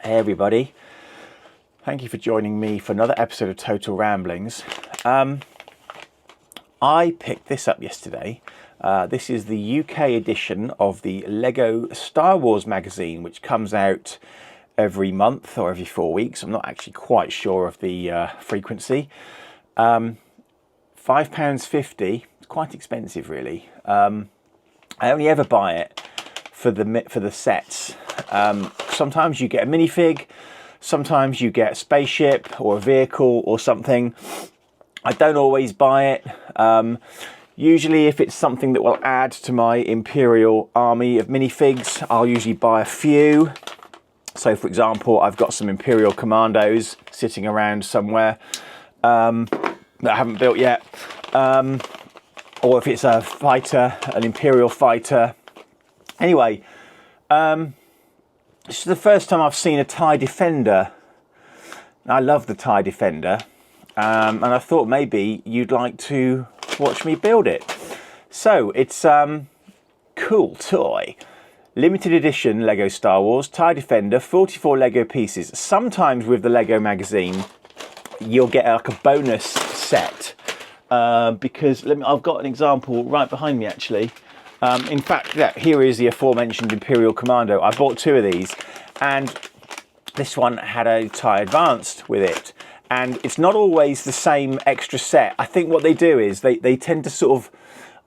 Hey everybody, thank you for joining me for another episode of Total Ramblings. I picked this up yesterday. This is the UK edition of the Lego Star Wars magazine, which comes out every month or every 4 weeks. I'm not actually quite sure of the frequency. £5.50, it's quite expensive really. I only ever buy it for the sets. Sometimes you get a minifig, sometimes you get a spaceship or a vehicle or something. I don't always buy it. Usually if it's something that will add to my Imperial army of minifigs, I'll usually buy a few. So for example, I've got some Imperial Commandos sitting around somewhere that I haven't built yet. Or if it's a fighter, an Imperial fighter. Anyway, this is the first time I've seen a TIE Defender. I love the TIE Defender, and I thought maybe you'd like to watch me build it. So it's cool toy, limited edition Lego Star Wars TIE Defender, 44 Lego pieces. Sometimes with the Lego magazine, you'll get like a bonus set because I've got an example right behind me actually. In fact, here is the aforementioned Imperial Commando. I bought two of these, and this one had a TIE Advanced with it. And it's not always the same extra set. I think what they do is they tend to sort of,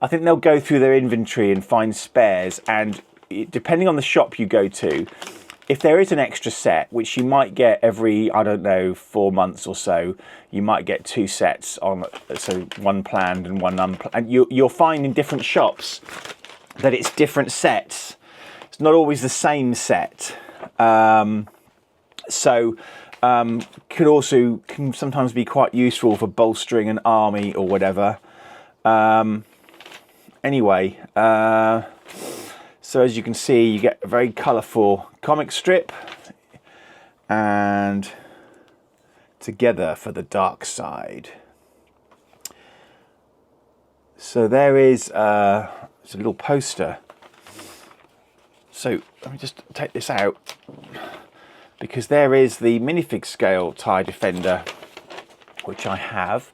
I think they'll go through their inventory and find spares. And depending on the shop you go to, if there is an extra set, which you might get every, I don't know, 4 months or so, you might get 2 sets on, so one planned and one unplanned. And you'll find in different shops that it's different sets. It's not always the same set. Can sometimes be quite useful for bolstering an army or whatever. Anyway, so as you can see, you get a very colourful comic strip and Together for the Dark Side. So there is it's a little poster. So let me just take this out, because there is the minifig scale TIE Defender, which I have.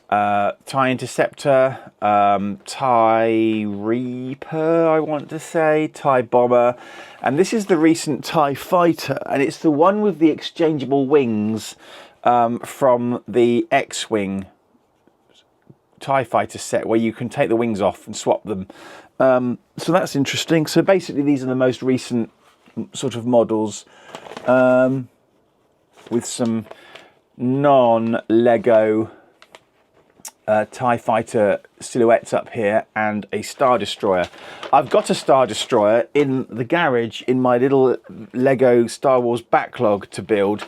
TIE Interceptor, TIE Reaper, I want to say, TIE Bomber, and this is the recent TIE Fighter, and it's the one with the exchangeable wings from the X-Wing TIE Fighter set, where you can take the wings off and swap them. So that's interesting. So basically these are the most recent sort of models, with some non-Lego TIE Fighter silhouettes up here and a Star Destroyer. I've got a Star Destroyer in the garage in my little Lego Star Wars backlog to build,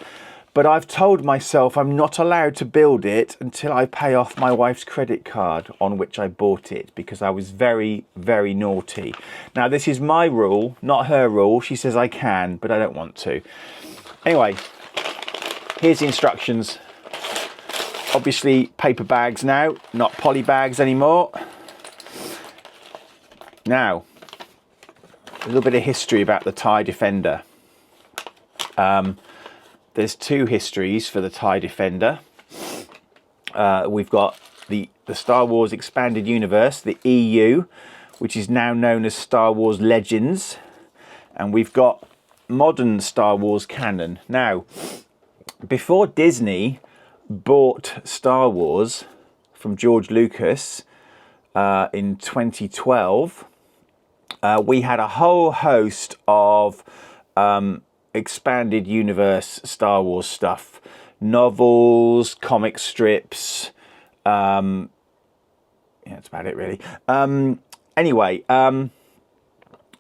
but I've told myself I'm not allowed to build it until I pay off my wife's credit card on which I bought it, because I was very, very naughty. Now this is my rule, not her rule. She says I can, but I don't want to. Anyway, here's the instructions. Obviously paper bags now, not poly bags anymore. Now, a little bit of history about the TIE Defender. There's 2 histories for the TIE Defender. We've got the Star Wars Expanded Universe, the EU, which is now known as Star Wars Legends. And we've got modern Star Wars canon. Now, before Disney bought Star Wars from George Lucas in 2012, we had a whole host of expanded universe Star Wars stuff, novels, comic strips. Yeah, that's about it really. Anyway,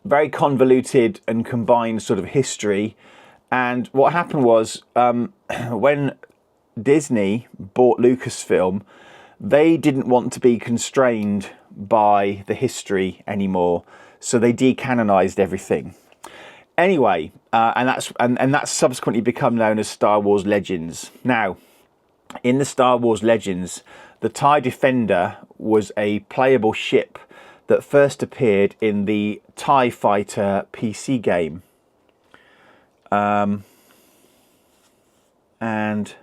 very convoluted and combined sort of history. And what happened was, when Disney bought Lucasfilm, they didn't want to be constrained by the history anymore, so they decanonized everything. Anyway, and that's subsequently become known as Star Wars Legends. Now, in the Star Wars Legends, the TIE Defender was a playable ship that first appeared in the TIE Fighter PC game. and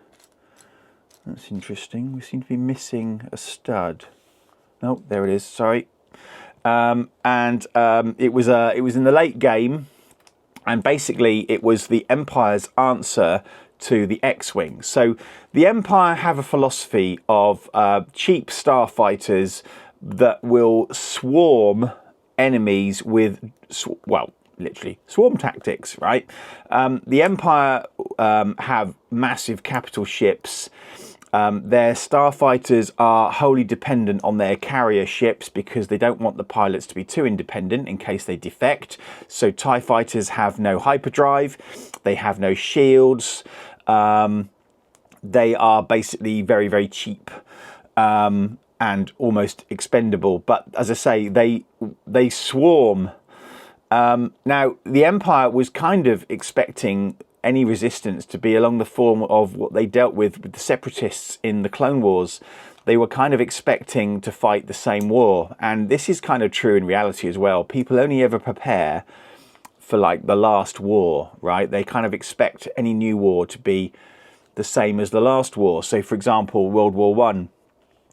that's interesting. We seem to be missing a stud. Oh, there it is. Sorry. It was in the late game, and basically it was the Empire's answer to the X-Wing. So the Empire have a philosophy of cheap starfighters that will swarm enemies with, well, literally swarm tactics, right? The Empire have massive capital ships. Their starfighters are wholly dependent on their carrier ships because they don't want the pilots to be too independent in case they defect. So TIE fighters have no hyperdrive, they have no shields, they are basically very, very cheap and almost expendable. But as I say, they swarm. Now, the Empire was kind of expecting any resistance to be along the form of what they dealt with the Separatists in the Clone Wars. They were kind of expecting to fight the same war, and this is kind of true in reality as well. People only ever prepare for like the last war, right? They kind of expect any new war to be the same as the last war. So for example, World War One,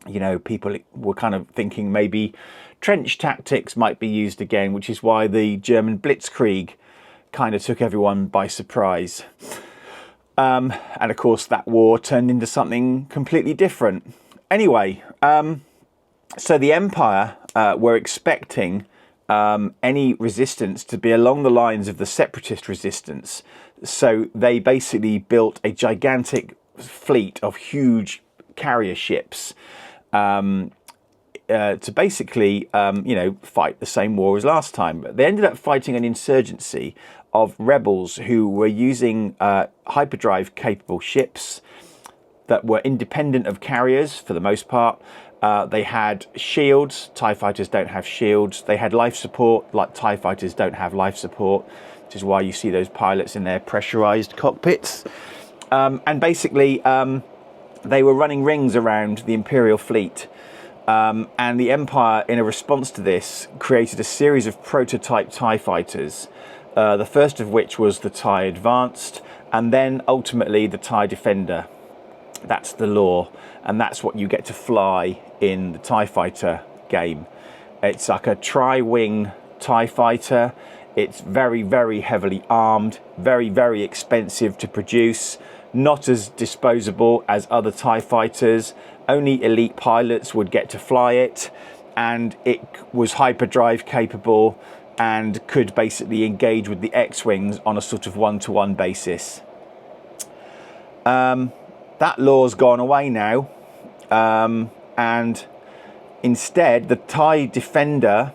you know, people were kind of thinking maybe trench tactics might be used again, which is why the German Blitzkrieg kind of took everyone by surprise. And of course that war turned into something completely different. Anyway, so the Empire were expecting any resistance to be along the lines of the Separatist resistance. So they basically built a gigantic fleet of huge carrier ships to basically, you know, fight the same war as last time. But they ended up fighting an insurgency of rebels who were using hyperdrive capable ships that were independent of carriers for the most part. They had shields. TIE fighters don't have shields. They had life support, like TIE fighters don't have life support, which is why you see those pilots in their pressurized cockpits. And basically, they were running rings around the Imperial fleet. And the Empire, in a response to this, created a series of prototype TIE fighters, the first of which was the TIE Advanced, and then ultimately the TIE Defender. That's the lore, and that's what you get to fly in the TIE Fighter game. It's like a tri-wing TIE Fighter. It's very, very heavily armed, very, very expensive to produce, not as disposable as other TIE Fighters. Only elite pilots would get to fly it, and it was hyperdrive capable and could basically engage with the X-Wings on a sort of one-to-one basis. That law's gone away now, and instead the TIE Defender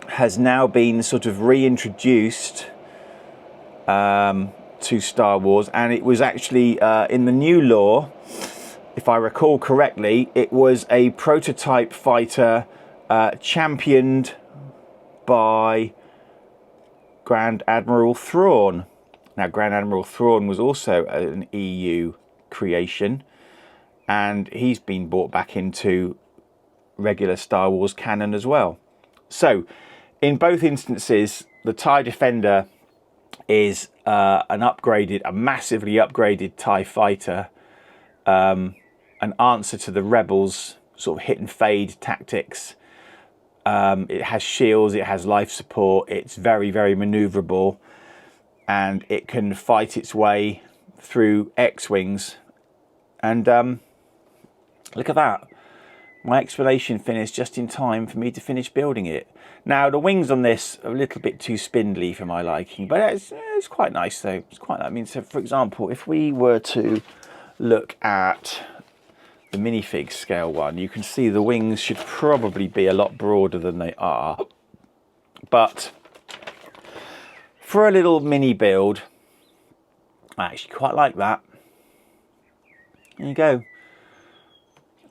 has now been sort of reintroduced to Star Wars, and it was actually in the new lore, if I recall correctly, it was a prototype fighter championed by Grand Admiral Thrawn. Now, Grand Admiral Thrawn was also an EU creation, and he's been brought back into regular Star Wars canon as well. So, in both instances, the TIE Defender is a massively upgraded TIE fighter, an answer to the Rebels' sort of hit and fade tactics. It has shields, it has life support, it's very, very maneuverable, and it can fight its way through X-Wings. And look at that. My explanation finished just in time for me to finish building it. Now, the wings on this are a little bit too spindly for my liking, but it's quite nice though. It's quite nice. I mean, so for example, if we were to look at the minifig scale one, you can see the wings should probably be a lot broader than they are. But for a little mini build, I actually quite like that. There you go.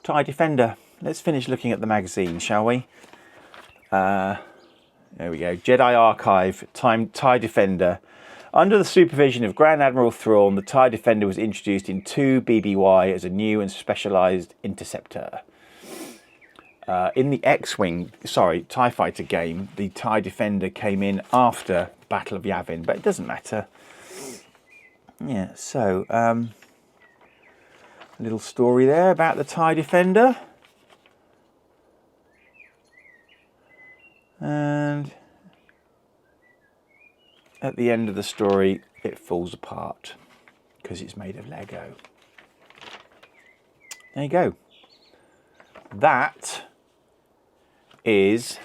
TIE Defender. Let's finish looking at the magazine, shall we? There we go. Jedi Archive, TIE Defender. Under the supervision of Grand Admiral Thrawn, the TIE Defender was introduced in 2 BBY as a new and specialised interceptor. In the TIE Fighter game, the TIE Defender came in after Battle of Yavin, but it doesn't matter. Yeah, so little story there about the TIE Defender. And at the end of the story, it falls apart because it's made of Lego. There you go. That is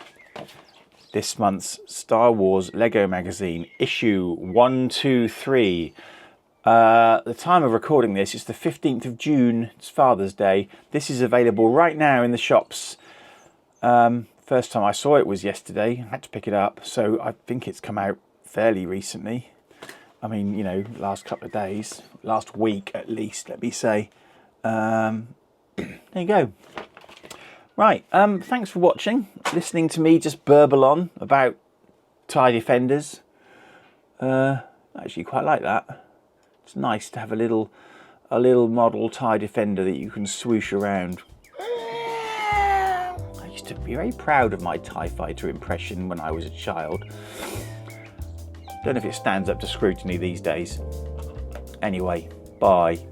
this month's Star Wars Lego magazine, issue 123. The time of recording this is the 15th of June. It's Father's Day. This is available right now in the shops. First time I saw it was yesterday. I had to pick it up, so I think it's come out fairly recently. I mean, you know, last couple of days, last week at least, let me say. There you go. Right, thanks for watching, listening to me just burble on about TIE Defenders. I actually quite like that. It's nice to have a little model TIE Defender that you can swoosh around. I used to be very proud of my TIE Fighter impression when I was a child. Don't know if it stands up to scrutiny these days. Anyway, bye.